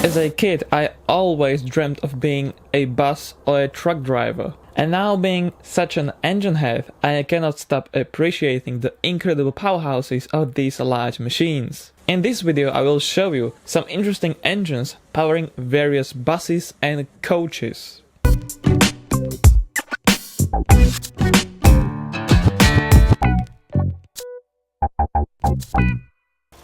As a kid, I always dreamt of being a bus or a truck driver. And now being such an engine head, I cannot stop appreciating the incredible powerhouses of these large machines. In this video I will show you some interesting engines powering various buses and coaches.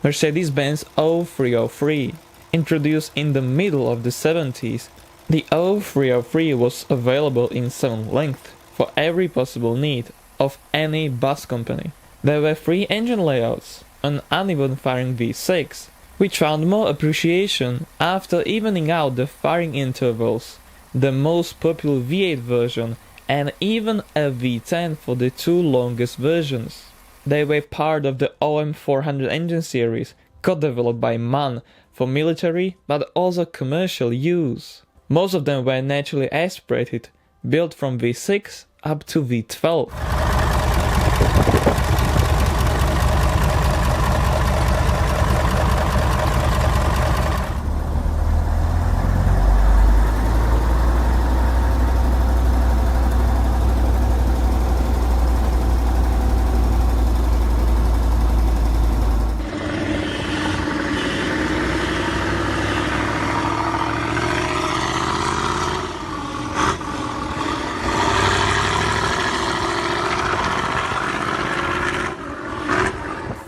Mercedes-Benz O303. Introduced in the middle of the 70s, the O303 was available in 7 lengths for every possible need of any bus company. There were 3 engine layouts, an uneven firing V6, which found more appreciation after evening out the firing intervals, the most popular V8 version, and even a V10 for the 2 longest versions. They were part of the OM 400 engine series, co-developed by MAN for military but also commercial use. Most of them were naturally aspirated, built from V6 up to V12.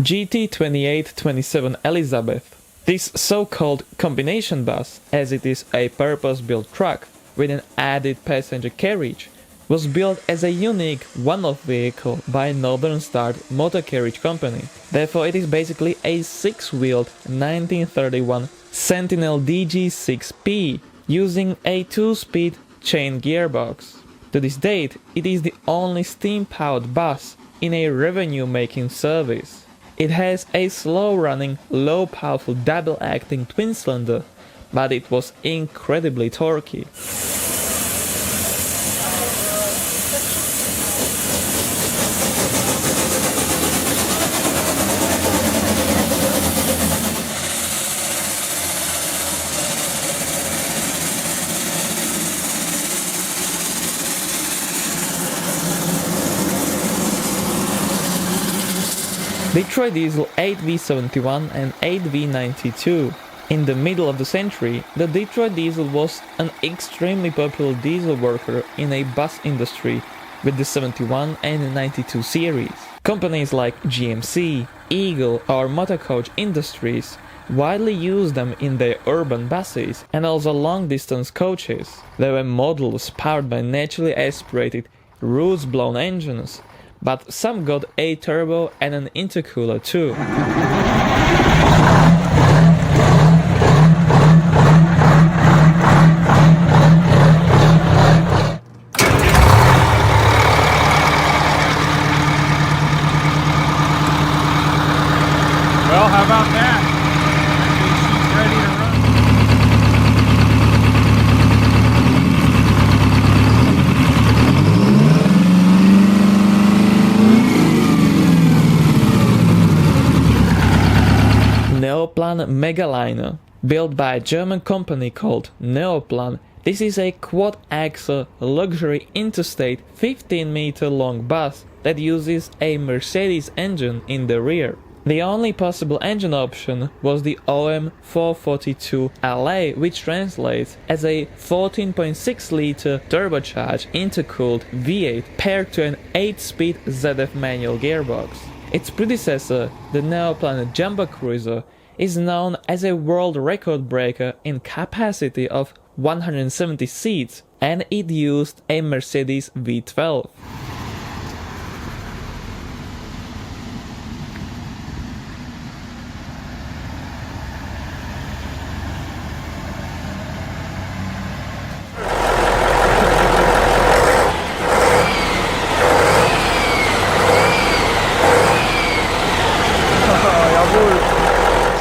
NT2827 Elizabeth. This so-called combination bus, as it is a purpose-built truck with an added passenger carriage, was built as a unique one-off vehicle by Northern Star Motor Carriage Company. Therefore it is basically a 6-wheeled 1931 Sentinel DG6P using a 2-speed chain gearbox. To this date, it is the only steam-powered bus in a revenue-making service. It has a slow-running, low-powerful double-acting twin-cylinder, but it was incredibly torquey. Detroit Diesel 8V71 and 8V92. In the middle of the century, the Detroit Diesel was an extremely popular diesel worker in a bus industry with the 71 and 92 series. Companies like GMC, Eagle or Motor Coach Industries widely used them in their urban buses and also long-distance coaches. There were models powered by naturally aspirated, roots-blown engines, but some got a turbo and an intercooler too. Well, how about that? She's ready to run. Neoplanet Megaliner. Built by a German company called Neoplanet, this is a quad-axle luxury interstate 15-meter long bus that uses a Mercedes engine in the rear. The only possible engine option was the OM 442 LA, which translates as a 14.6-liter turbocharged intercooled V8 paired to an 8-speed ZF manual gearbox. Its predecessor, the Neoplanet Jumbo Cruiser, is known as a world record breaker in capacity of 170 seats, and it used a Mercedes V12.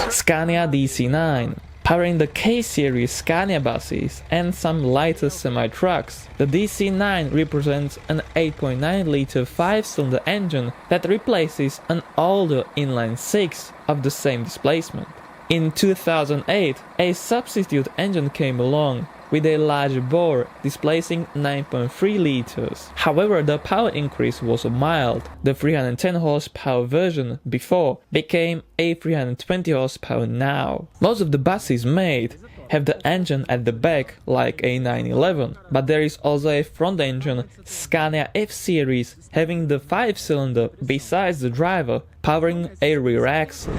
Scania DC9. Powering the K-series Scania buses and some lighter semi-trucks, the DC9 represents an 8.9-liter 5-cylinder engine that replaces an older inline-6 of the same displacement. In 2008, a substitute engine came along, with a larger bore, displacing 9.3 liters. However, the power increase was mild. The 310 horsepower version before became a 320 horsepower now. Most of the buses made have the engine at the back like a 911, but there is also a front engine Scania F-Series having the 5-cylinder besides the driver powering a rear axle.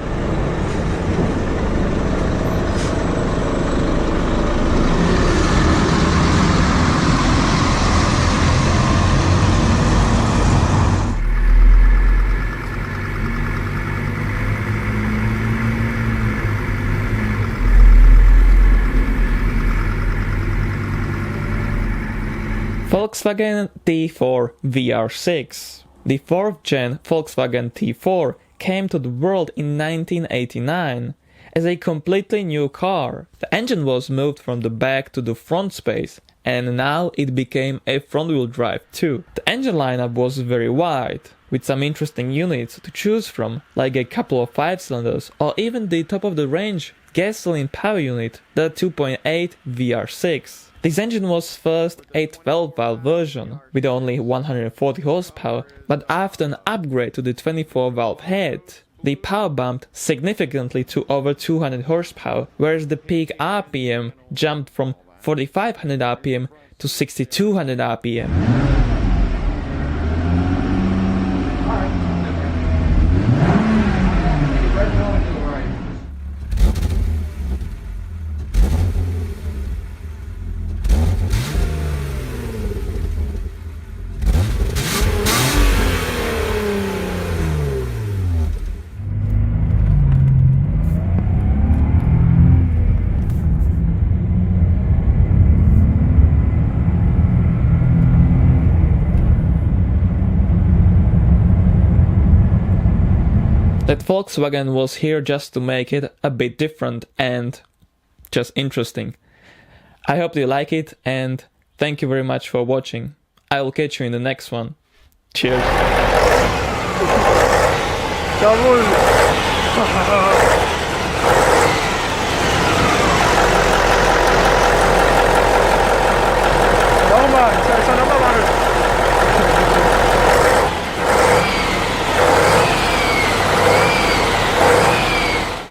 Volkswagen T4 VR6. The 4th gen Volkswagen T4 came to the world in 1989 as a completely new car. The engine was moved from the back to the front space, and now it became a front-wheel drive too. The engine lineup was very wide, with some interesting units to choose from, like a couple of 5-cylinders or even the top-of-the-range gasoline power unit, the 2.8 VR6. This engine was first a 12-valve version with only 140 horsepower, but after an upgrade to the 24-valve head, the power bumped significantly to over 200 horsepower, whereas the peak RPM jumped from 4500 RPM to 6200 RPM. That Volkswagen was here just to make it a bit different and just interesting. I hope you like it, and thank you very much for watching. I will catch you in the next one. Cheers!